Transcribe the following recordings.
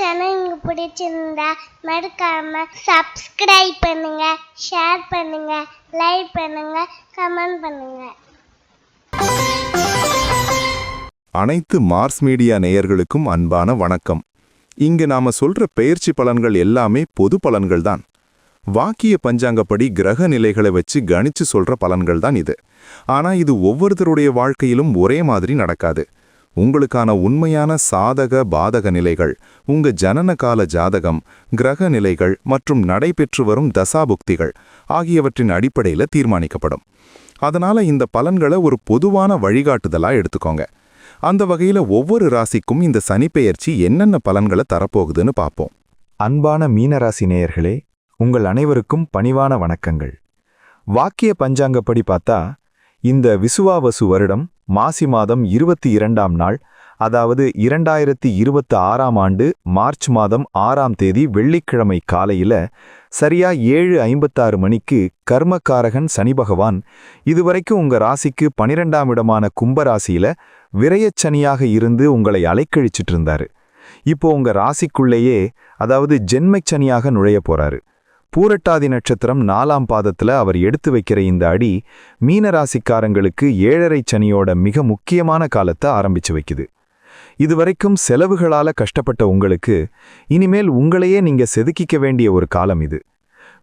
Channel உங்களுக்கு பிடிச்சிருந்தா மறக்காம சப்ஸ்கிரைப் பண்ணுங்க, ஷேர் பண்ணுங்க, லைக் பண்ணுங்க, கமெண்ட் பண்ணுங்க. அனைத்து மார்ஸ் மீடியா நேயர்களுக்கும் அன்பான வணக்கம். இங்கு நாம சொல்ற பெயர்ச்சி பலன்கள் எல்லாமே பொது பலன்கள் தான். வாக்கிய பஞ்சாங்கப்படி கிரக நிலைகளை வச்சு கணிச்சு சொல்ற பலன்கள் தான் இது. ஆனா இது ஒவ்வொருத்தருடைய வாழ்க்கையிலும் ஒரே மாதிரி நடக்காது. உங்களுக்கான உண்மையான சாதக பாதக நிலைகள் உங்க ஜனன கால ஜாதகம், கிரக நிலைகள் மற்றும் நடைபெற்று வரும் தசாபுக்திகள் ஆகியவற்றின் அடிப்படையில் தீர்மானிக்கப்படும். அதனால இந்த பலன்களை ஒரு பொதுவான வழிகாட்டுதலா எடுத்துக்கோங்க. அந்த வகையில ஒவ்வொரு ராசிக்கும் இந்த சனிப்பெயர்ச்சி என்னென்ன பலன்களை தரப்போகுதுன்னு பார்ப்போம். அன்பான மீனராசி நேயர்களே, உங்கள் அனைவருக்கும் பணிவான வணக்கங்கள். வாக்கிய பஞ்சாங்கப்படி பார்த்தா இந்த விசுவாவசு வருடம் மாசி மாதம் 22ஆம் நாள், அதாவது 2026ஆம் ஆண்டு மார்ச் மாதம் 6ஆம் தேதி வெள்ளிக்கிழமை காலையில சரியா 7:56 மணிக்கு கர்மக்காரகன் சனி பகவான் இதுவரைக்கும் உங்க ராசிக்கு 12ஆம் இடமான கும்பராசியில விரயச்சனியாக இருந்து உங்களை அலைக்கழிச்சிட்டு இருந்தாரு. இப்போ உங்க ராசிக்குள்ளேயே, அதாவது ஜென்மச்சனியாக நுழைய போறாரு. பூரட்டாதி நட்சத்திரம் 4ஆம் பாதத்துல அவர் எடுத்து வைக்கிற இந்த அடி மீனராசிக்காரங்களுக்கு 7.5 சனியோட மிக முக்கியமான காலத்தை ஆரம்பிச்சு வைக்குது. இதுவரைக்கும் செலவுகளால கஷ்டப்பட்ட உங்களுக்கு இனிமேல் உங்களையே நீங்க செதுக்கிக்க வேண்டிய ஒரு காலம் இது.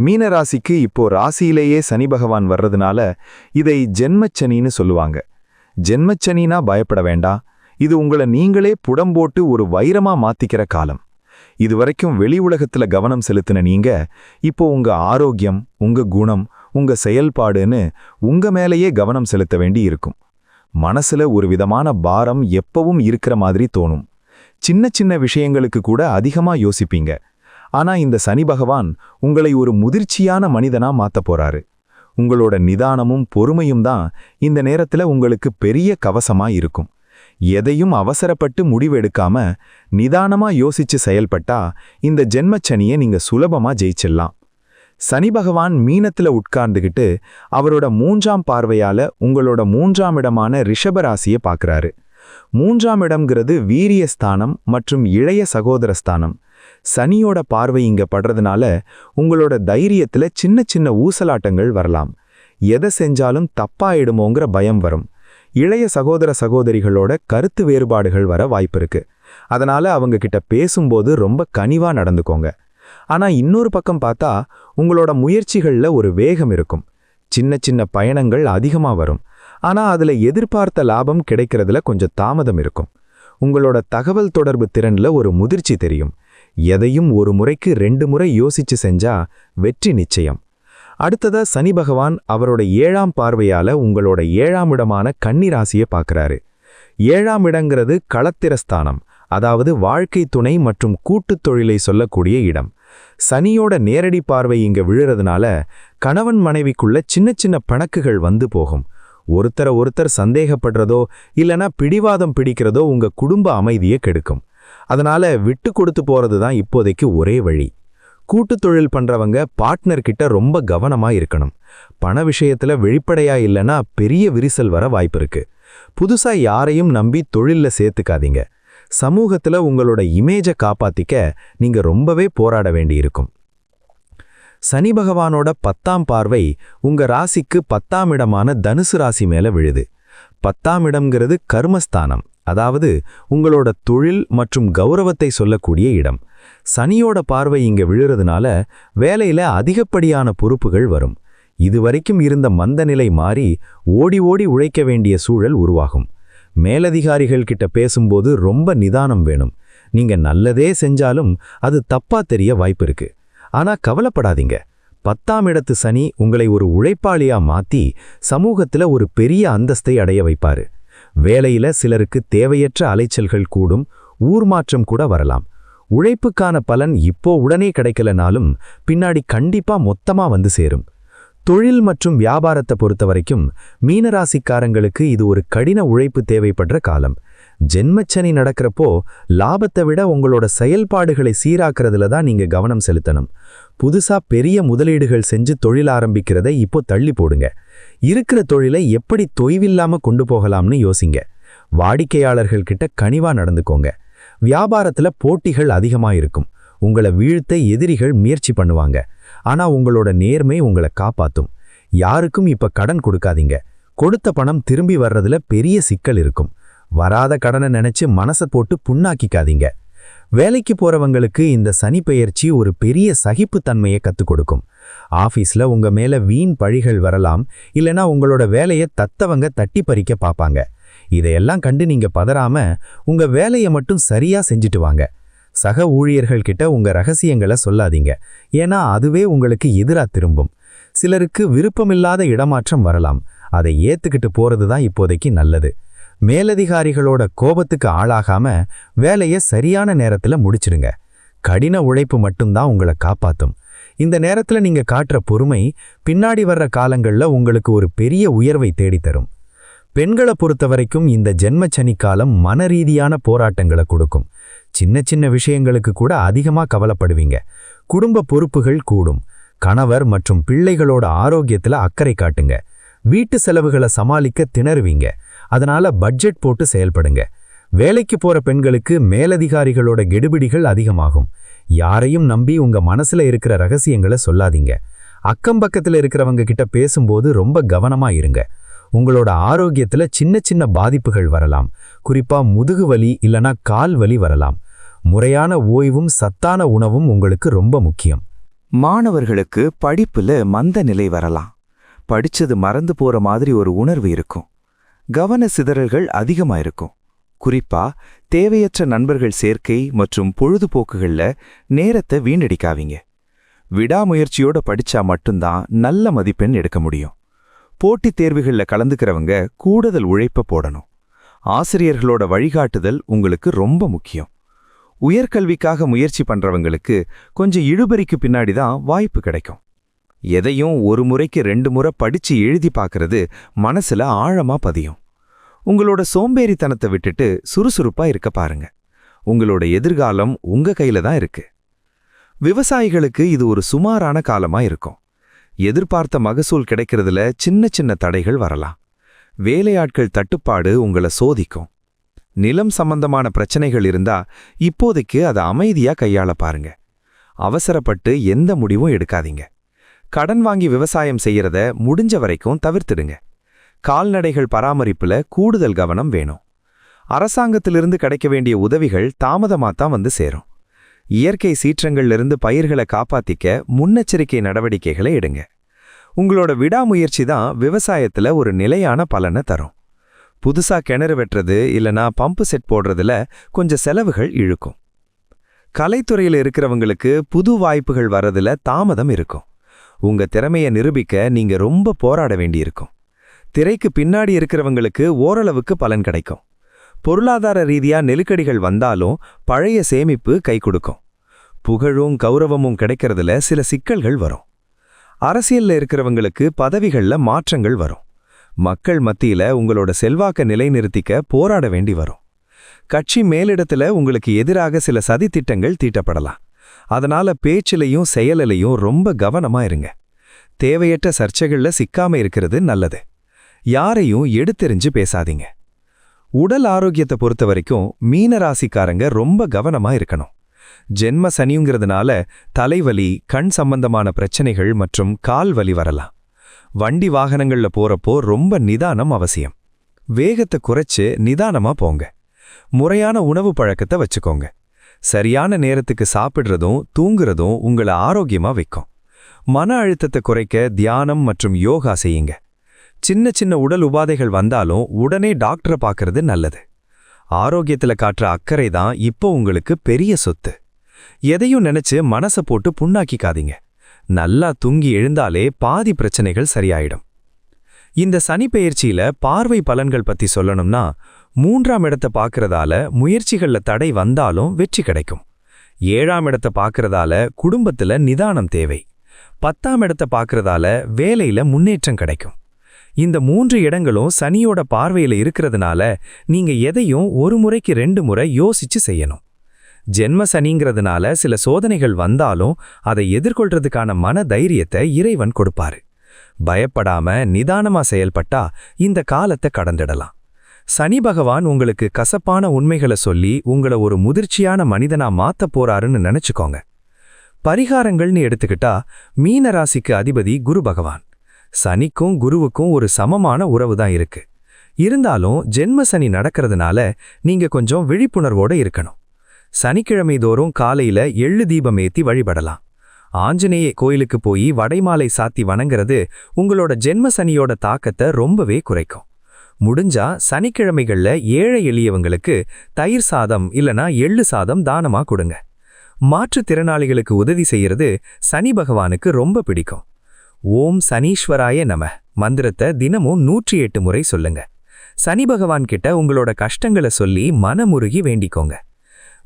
மீனராசிக்கு இப்போ ராசியிலேயே சனி பகவான் வர்றதுனால இதை ஜென்மச்சனின்னு சொல்லுவாங்க. ஜென்மச்சனினா பயப்பட வேண்டாம். இது உங்களை நீங்களே புடம்போட்டு ஒரு வைரமா மாத்திக்கிற காலம். இதுவரைக்கும் வெளி உலகத்துல கவனம் செலுத்தின நீங்க இப்போ உங்க ஆரோக்கியம், உங்க குணம், உங்க செயல்பாடுன்னு உங்க மேலேயே கவனம் செலுத்த வேண்டி இருக்கும். மனசுல ஒரு விதமான பாரம் எப்பவும் இருக்கிற மாதிரி தோணும். சின்ன சின்ன விஷயங்களுக்கு கூட அதிகமா யோசிப்பீங்க. ஆனா இந்த சனி பகவான் உங்களை ஒரு முதிர்ச்சியான மனிதனா மாத்த போறாரு. உங்களோட நிதானமும் பொறுமையும் தான் இந்த நேரத்துல உங்களுக்கு பெரிய கவசமா இருக்கும். எதையும் அவசரப்பட்டு முடிவெடுக்காம நிதானமா யோசிச்சு செயல்பட்டா இந்த ஜென்மச்சனியை நீங்க சுலபமா ஜெயிச்சிடலாம். சனி பகவான் மீனத்துல உட்கார்ந்துகிட்டு அவரோட 3ஆம் பார்வையால உங்களோட 3ஆம் இடமான ரிஷபராசியை பார்க்கறாரு. 3ஆம் இடம்ங்கிறது வீரியஸ்தானம் மற்றும் இளைய சகோதரஸ்தானம். சனியோட பார்வை இங்க படுறதுனால உங்களோட தைரியத்துல சின்ன சின்ன ஊசலாட்டங்கள் வரலாம். எதை செஞ்சாலும் தப்பாயிடுமோங்கிற பயம் வரும். இளைய சகோதர சகோதரிகளோட கருத்து வேறுபாடுகள் வர வாய்ப்பிருக்கு. அதனால அவங்க கிட்ட பேசும்போது ரொம்ப கனிவா நடந்துக்கோங்க. ஆனா இன்னொரு பக்கம் பார்த்தா உங்களோட முயற்சிகள்ல ஒரு வேகம் இருக்கும். சின்ன சின்ன பயணங்கள் அதிகமா வரும். ஆனா அதுல எதிர்பார்த்த லாபம் கிடைக்கிறதுல கொஞ்சம் தாமதம் இருக்கும். உங்களோட தகவல் தொடர்பு திறன்ல ஒரு முதிர்ச்சி தெரியும். எதையும் ஒரு முறைக்கு 2 முறை யோசிச்சு செஞ்சா வெற்றி நிச்சயம். அடுத்ததா சனி பகவான் அவரோட 7ஆம் பார்வையால உங்களோட 7ஆம் இடமான கன்னி ராசியை பார்க்கறாரு. 7ஆம் இடங்கிறது களத்திரஸ்தானம், அதாவது வாழ்க்கை துணை மற்றும் கூட்டுத் தொழிலை சொல்லக்கூடிய இடம். சனியோட நேரடி பார்வை இங்க விழுறதுனால கணவன் மனைவிக்குள்ள சின்ன சின்ன பிணக்குகள் வந்து போகும். ஒருத்தர் சந்தேகப்படுறதோ இல்லனா பிடிவாதம் பிடிக்கிறதோ உங்க குடும்ப அமைதியை கெடுக்கும். அதனால விட்டு கொடுத்து போறது தான் இப்போதைக்கு ஒரே வழி. கூட்டு தொழில் பண்றவங்க பார்ட்னர் கிட்ட ரொம்ப கவனமா இருக்கணும். பண விஷயத்துல வெளிப்படையா இல்லைன்னா பெரிய விரிசல் வர வாய்ப்பு இருக்கு. புதுசா யாரையும் நம்பி தொழில்ல சேர்த்துக்காதீங்க. சமூகத்துல உங்களோட இமேஜை காப்பாத்திக்க நீங்க ரொம்பவே போராட வேண்டி இருக்கும். சனி பகவானோட 10ஆம் பார்வை உங்க ராசிக்கு 10ஆம் இடமான தனுசு ராசி மேல விழுது. 10ஆம் இடம்ங்கிறது கர்மஸ்தானம், அதாவது உங்களோட தொழில் மற்றும் கௌரவத்தை சொல்லக்கூடிய இடம். சனியோட பார்வை இங்க விழுறதுனால வேலையில அதிகப்படியான பொறுப்புகள் வரும். இதுவரைக்கும் இருந்த மந்த நிலை மாறி ஓடி ஓடி உழைக்க வேண்டிய சூழல் உருவாகும். மேலதிகாரிகள் கிட்ட பேசும்போது ரொம்ப நிதானம் வேணும். நீங்க நல்லதே செஞ்சாலும் அது தப்பா தெரிய வாய்ப்பு இருக்கு. ஆனா கவலைப்படாதீங்க. 10ஆம் இடத்து சனி உங்களை ஒரு உழைப்பாளியா மாத்தி சமூகத்துல ஒரு பெரிய அந்தஸ்தை அடைய வைப்பாரு. வேலையில சிலருக்கு தேவையற்ற அலைச்சல்கள் கூடும், ஊர் மாற்றம் கூட வரலாம். உழைப்புக்கான பலன் இப்போ உடனே கிடைக்கலனாலும் பின்னாடி கண்டிப்பா மொத்தமா வந்து சேரும். தொழில் மற்றும் வியாபாரத்தை பொறுத்த வரைக்கும் மீனராசிக்காரங்களுக்கு இது ஒரு கடின உழைப்பு தேவைப்படுற காலம். ஜென்மச்சனி நடக்கிறப்போ லாபத்தை விட உங்களோட செயல்பாடுகளை சீராக்கிறதுல தான் நீங்க கவனம் செலுத்தணும். புதுசா பெரிய முதலீடுகள் செஞ்சு தொழில் ஆரம்பிக்கிறத இப்போ தள்ளி போடுங்க. இருக்கிற தொழிலை எப்படி தொய்வில்லாம கொண்டு போகலாம்னு யோசிங்க. வாடிக்கையாளர்கள் கிட்ட கனிவா நடந்துக்கோங்க. வியாபாரத்துல போட்டிகள் அதிகமா இருக்கும். உங்களை வீழ்த்த எதிரிகள் முயற்சி பண்ணுவாங்க. ஆனா உங்களோட நேர்மை உங்களை காப்பாத்தும். யாருக்கும் இப்ப கடன் கொடுக்காதீங்க. கொடுத்த பணம் திரும்பி வர்றதுல பெரிய சிக்கல் இருக்கும். வராத கடனை நினைச்சு மனசை போட்டு புண்ணாக்கிக்காதீங்க. வேலைக்கு போறவங்களுக்கு இந்த சனி பெயர்ச்சி ஒரு பெரிய சகிப்புத்தன்மையை கத்துக் கொடுக்கும். ஆபீஸ்ல உங்க மேல வீண் பழிகள் வரலாம், இல்லனா உங்களோட வேலையை தத்தவங்க தட்டி பறிக்க பாப்பாங்க. இதையெல்லாம் கண்டு நீங்க பதறாம உங்க வேலையை மட்டும் சரியா செஞ்சுட்டு வாங்க. சக ஊழியர்கள் கிட்ட உங்க ரகசியங்களை சொல்லாதீங்க, ஏன்னா அதுவே உங்களுக்கு எதிரா திரும்பும். சிலருக்கு விருப்பமில்லாத இடமாற்றம் வரலாம். அதை ஏத்துக்கிட்டு போறதுதான் இப்போதைக்கு நல்லது. மேலதிகாரிகளோட கோபத்துக்கு ஆளாகாம வேலையை சரியான நேரத்துல முடிச்சிடுங்க. கடின உழைப்பு மட்டும்தான் உங்களை காப்பாத்தும். இந்த நேரத்துல நீங்க காட்டுற பொறுமை பின்னாடி வர்ற காலங்கள்ல உங்களுக்கு ஒரு பெரிய உயர்வை தேடித்தரும். பெண்களை பொறுத்தவரைக்கும் இந்த ஜென்மச்சனி காலம் மனரீதியான போராட்டங்களை கொடுக்கும். சின்ன சின்ன விஷயங்களுக்கு கூட அதிகமா கவலைப்படுவீங்க. குடும்ப பொறுப்புகள் கூடும். கணவர் மற்றும் பிள்ளைகளோட ஆரோக்கியத்துல அக்கறை காட்டுங்க. வீட்டு செலவுகளை சமாளிக்க திணறுவீங்க. அதனால பட்ஜெட் போட்டு செயல்படுங்க. வேலைக்கு போற பெண்களுக்கு மேலதிகாரிகளோட கெடுபிடிகள் அதிகமாகும். யாரையும் நம்பி உங்க மனசுல இருக்கிற ரகசியங்களை சொல்லாதீங்க. அக்கம் பக்கத்துல இருக்கிறவங்க கிட்ட பேசும்போது ரொம்ப கவனமா இருங்க. உங்களோட ஆரோக்கியத்துல சின்ன சின்ன பாதிப்புகள் வரலாம். குறிப்பா முதுகு வலி இல்லனா கால் வலி வரலாம். முறையான ஓய்வும் சத்தான உணவும் உங்களுக்கு ரொம்ப முக்கியம். மாணவர்களுக்கு படிப்புல மந்த நிலை வரலாம். படிச்சது மறந்து போற மாதிரி ஒரு உணர்வு இருக்கும். கவன சிதறல்கள் அதிகமா இருக்கும். குறிப்பா தேவையற்ற நண்பர்கள் சேர்க்கை மற்றும் பொழுதுபோக்குகள்ல நேரத்தை வீணடிக்காதீங்க. விடாமுயற்சியோட படிச்சா மட்டும்தான் நல்ல மதிப்பெண் எடுக்க முடியும். போட்டித் தேர்வுகள்ல கலந்துக்கிறவங்க கூடுதல் உழைப்ப போடணும். ஆசிரியர்களோட வழிகாட்டுதல் உங்களுக்கு ரொம்ப முக்கியம். உயர்கல்விக்காக முயற்சி பண்றவங்களுக்கு கொஞ்சம் இழுபறிக்கு பின்னாடி தான் வாய்ப்பு கிடைக்கும். எதையும் ஒரு முறைக்கு 2 முறை படிச்சு எழுதி பார்க்கறது மனசுல ஆழமா பதியும். உங்களோட சோம்பேறித்தனத்தை விட்டுட்டு சுறுசுறுப்பா இருக்க பாருங்க. உங்களோட எதிர்காலம் உங்க கையில தான் இருக்கு. விவசாயிகளுக்கு இது ஒரு சுமாரான காலமா இருக்கும். எதிர்பார்த்த மகசூல் கிடைக்கிறதுல சின்ன சின்ன தடைகள் வரலாம். வேலையாட்கள் தட்டுப்பாடு உங்களை சோதிக்கும். நிலம் சம்பந்தமான பிரச்சனைகள் இருந்தா இப்போதைக்கு அதை அமைதியா கையாள பாருங்க. அவசரப்பட்டு எந்த முடிவும் எடுக்காதீங்க. கடன் வாங்கி விவசாயம் செய்யறத முடிஞ்ச வரைக்கும் தவிர்த்திடுங்க. கால்நடைகள் பராமரிப்புல கூடுதல் கவனம் வேணும். அரசாங்கத்திலிருந்து கிடைக்க வேண்டிய உதவிகள் தாமதமாத்தான் வந்து சேரும். இயற்கை சீற்றங்கள்லிருந்து பயிர்களை காப்பாத்திக்க முன்னெச்சரிக்கை நடவடிக்கைகளை எடுங்க. உங்களோட விடாமுயற்சி தான் விவசாயத்துல ஒரு நிலையான பலனை தரும். புதுசா கிணறு வெட்டுறது இல்லனா பம்பு செட் போடுறதுல கொஞ்சம் செலவுகள் இழுக்கும். கலைத்துறையில் இருக்கிறவங்களுக்கு புது வாய்ப்புகள் வரதுல தாமதம் இருக்கும். உங்க திறமையை நிரூபிக்க நீங்க ரொம்ப போராட வேண்டியிருக்கும். திரைக்கு பின்னாடி இருக்கிறவங்களுக்கு ஓரளவுக்கு பலன் கிடைக்கும். பொருளாதார ரீதியா நெருக்கடிகள் வந்தாலும் பழைய சேமிப்பு கை கொடுக்கும். புகழும் கௌரவமும் கிடைக்கிறதுல சில சிக்கல்கள் வரும். அரசியல்ல இருக்கிறவங்களுக்கு பதவிகள்ல மாற்றங்கள் வரும். மக்கள் மத்தியில உங்களோட செல்வாக்க நிலைநிறுத்திக்க போராட வேண்டி வரும். கட்சி மேலிடத்துல உங்களுக்கு எதிராக சில சதித்திட்டங்கள் தீட்டப்படலாம். அதனால பேச்சிலையும் செயலிலையும் ரொம்ப கவனமா இருங்க. தேவையற்ற சர்ச்சைகள்ல சிக்காம இருக்கிறது நல்லது. யாரையும் எடுத்தெறிஞ்சு பேசாதீங்க. உடல் ஆரோக்கியத்தை பொறுத்த வரைக்கும் மீனராசிக்காரங்க ரொம்ப கவனமா இருக்கணும். ஜென்ம சனிங்கிறதுனால தலைவலி, கண் சம்பந்தமான பிரச்சனைகள் மற்றும் கால் வலி வரலாம். வண்டி வாகனங்கள்ல போறப்போ ரொம்ப நிதானம் அவசியம். வேகத்தை குறைச்சு நிதானமா போங்க. முறையான உணவு பழக்கத்தை வச்சுக்கோங்க. சரியான நேரத்துக்கு சாப்பிடுறதும் தூங்குறதும் உங்களை ஆரோக்கியமா வைக்கும். மன அழுத்தத்தை குறைக்க தியானம் மற்றும் யோகா செய்யுங்க. சின்ன சின்ன உடல் உபாதைகள் வந்தாலும் உடனே டாக்டரை பார்க்கறது நல்லது. ஆரோக்கியத்துல காட்டுற அக்கறை தான் இப்போ உங்களுக்கு பெரிய சொத்து. எதையும் நினைச்சு மனசை போட்டு புண்ணாக்கிக்காதீங்க. நல்லா தூங்கி எழுந்தாலே பாதி பிரச்சனைகள் சரியாயிடும். இந்த சனி பெயர்ச்சியில பார்வை பலன்கள் பத்தி சொல்லணும்னா, 3ஆம் இடத்தை பார்க்கறதால முயற்சிகள்ல தடை வந்தாலும் வெற்றி கிடைக்கும். 7ஆம் இடத்தை பார்க்கறதால குடும்பத்துல நிதானம் தேவை. 10ஆம் இடத்தை பார்க்கறதால வேலையில முன்னேற்றம் கிடைக்கும். இந்த 3 இடங்களும் சனியோட பார்வையில இருக்கிறதுனால நீங்க எதையும் ஒரு முறைக்கு 2 முறை யோசிச்சு செய்யணும். ஜென்ம சனிங்கிறதுனால சில சோதனைகள் வந்தாலும் அதை எதிர்கொள்றதுக்கான மன தைரியத்தை இறைவன் கொடுப்பாரு. பயப்படாம நிதானமா செயல்பட்டா இந்த காலத்தை கடந்துடலாம். சனி பகவான் உங்களுக்கு கசப்பான உண்மைகளை சொல்லி உங்கள ஒரு முதிர்ச்சியான மனிதனா மாத்தப் போறாருன்னு நினைச்சுக்கோங்க. பரிகாரங்கள்னு எடுத்துக்கிட்டா மீன ராசிக்கு அதிபதி குரு பகவான். சனிக்கும் குருவுக்கும் ஒரு சமமான உறவு தான் இருக்கு. இருந்தாலும் ஜென்ம சனி நடக்கிறதுனால நீங்க கொஞ்சம் விழிப்புணர்வோட இருக்கணும். சனிக்கிழமை தோறும் காலையில எள்ளு தீபம் ஏத்தி வழிபடலாம். ஆஞ்சநேய கோயிலுக்கு போய் வடைமாலை சாத்தி வணங்குறது உங்களோட ஜென்ம சனியோட தாக்கத்தை ரொம்பவே குறைக்கும். முடிஞ்சா சனிக்கிழமைகள்ல ஏழை எளியவங்களுக்கு தயிர் சாதம் இல்லனா எள்ளு சாதம் தானமா கொடுங்க. மாற்றுத்திறனாளிகளுக்கு உதவி செய்யறது சனி பகவானுக்கு ரொம்ப பிடிக்கும். ஓம் சனீஸ்வராய நம மந்திரத்தை தினமும் 108 முறை சொல்லுங்க. சனி பகவான் கிட்ட உங்களோட கஷ்டங்களை சொல்லி மனமுருகி வேண்டிக்கோங்க.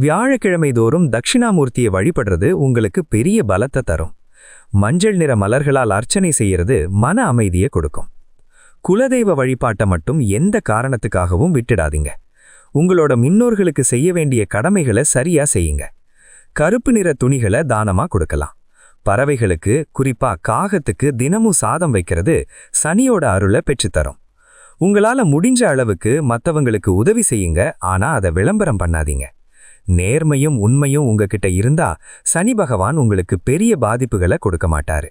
வியாழக்கிழமை தோறும் தட்சிணாமூர்த்தியை வழிபடுறது உங்களுக்கு பெரிய பலத்தை தரும். மஞ்சள் நிற மலர்களால் அர்ச்சனை செய்யறது மன அமைதியை கொடுக்கும். குலதெய்வ வழிபாட்டை மட்டும் எந்த காரணத்துக்காகவும் விட்டுடாதீங்க. உங்களோட முன்னோர்களுக்கு செய்ய வேண்டிய கடமைகளை சரியா செய்யுங்க. கருப்பு நிற துணிகளை தானமா கொடுக்கலாம். பறவைகளுக்கு, குறிப்பா காகத்துக்கு தினமும் சாதம் வைக்கிறது சனியோட அருளை பெற்றுத்தரும். உங்களால முடிஞ்ச அளவுக்கு மத்தவங்களுக்கு உதவி செய்யுங்க, ஆனா அதை விளம்பரம் பண்ணாதீங்க. நேர்மையும் உண்மையும் உங்ககிட்ட இருந்தா சனி பகவான் உங்களுக்கு பெரிய பாதிப்புகளை கொடுக்க மாட்டாரு.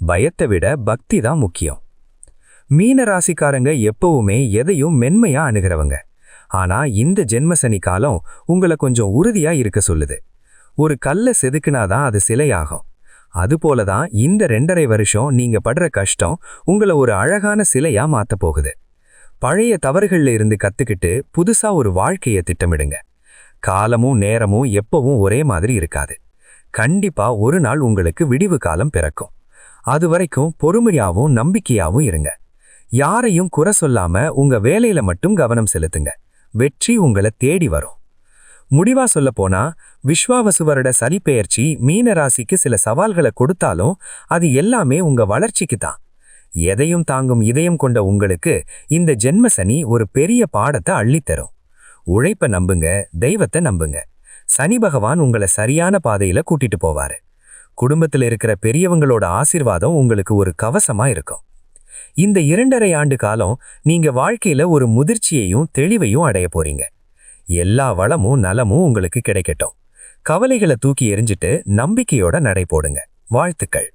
பயத்தை விட பக்தி தான் முக்கியம். மீன ராசிக்காரங்க எப்பவுமே எதையும் மென்மையா அணுகிறவங்க. ஆனா இந்த ஜென்ம சனி காலம் உங்களை கொஞ்சம் உறுதியா இருக்க சொல்லுது. ஒரு கல்லை செதுக்குனாதான் அது சிலையாகும். அதுபோலதான் இந்த 2.5 வருஷம் நீங்க படுற கஷ்டம் உங்களை ஒரு அழகான சிலையா மாத்த போகுது. பழைய தவறுகள்ல இருந்து கத்துக்கிட்டு புதுசா ஒரு வாழ்க்கையை திட்டமிடுங்க. காலமும் நேரமும் எப்பவும் ஒரே மாதிரி இருக்காது. கண்டிப்பா ஒரு நாள் உங்களுக்கு விடிவு காலம் பிறக்கும். அது வரைக்கும் பொறுமையாவும் நம்பிக்கையாவும் இருங்க. யாரையும் குறை சொல்லாம உங்க வேலையில மட்டும் கவனம் செலுத்துங்க. வெற்றி உங்களை தேடி வரும். முடிவா சொல்ல போனா விஸ்வாவசு வருட சனிப்பெயர்ச்சி மீன ராசிக்கு சில சவால்களை கொடுத்தாலும் அது எல்லாமே உங்க வளர்ச்சிக்கு தான். எதையும் தாங்கும் இதயம் கொண்ட உங்களுக்கு இந்த ஜென்ம சனி ஒரு பெரிய பாடத்தை அள்ளித்தரும். உழைப்ப நம்புங்க, தெய்வத்தை நம்புங்க. சனி பகவான் உங்களை சரியான பாதையில கூட்டிட்டு போவாரு. குடும்பத்தில் இருக்கிற பெரியவங்களோட ஆசீர்வாதம் உங்களுக்கு ஒரு கவசமா இருக்கும். இந்த 2.5 ஆண்டு காலம் நீங்க வாழ்க்கையில ஒரு முதிர்ச்சியையும் தெளிவையும் அடைய போறீங்க. எல்லா வளமும் நலமும் உங்களுக்கு கிடைக்கட்டும். கவலைகளை தூக்கி எறிஞ்சிட்டு நம்பிக்கையோட நடை போடுங்க. வாழ்த்துக்கள்.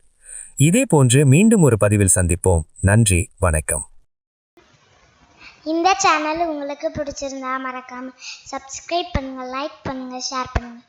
இதே போன்று மீண்டும் ஒரு பதிவில் சந்திப்போம். நன்றி, வணக்கம். இந்த சேனல் உங்களுக்கு பிடிச்சிருந்தா மறக்காம சப்ஸ்கிரைப் பண்ணுங்க, லைக் பண்ணுங்க, ஷேர் பண்ணுங்க.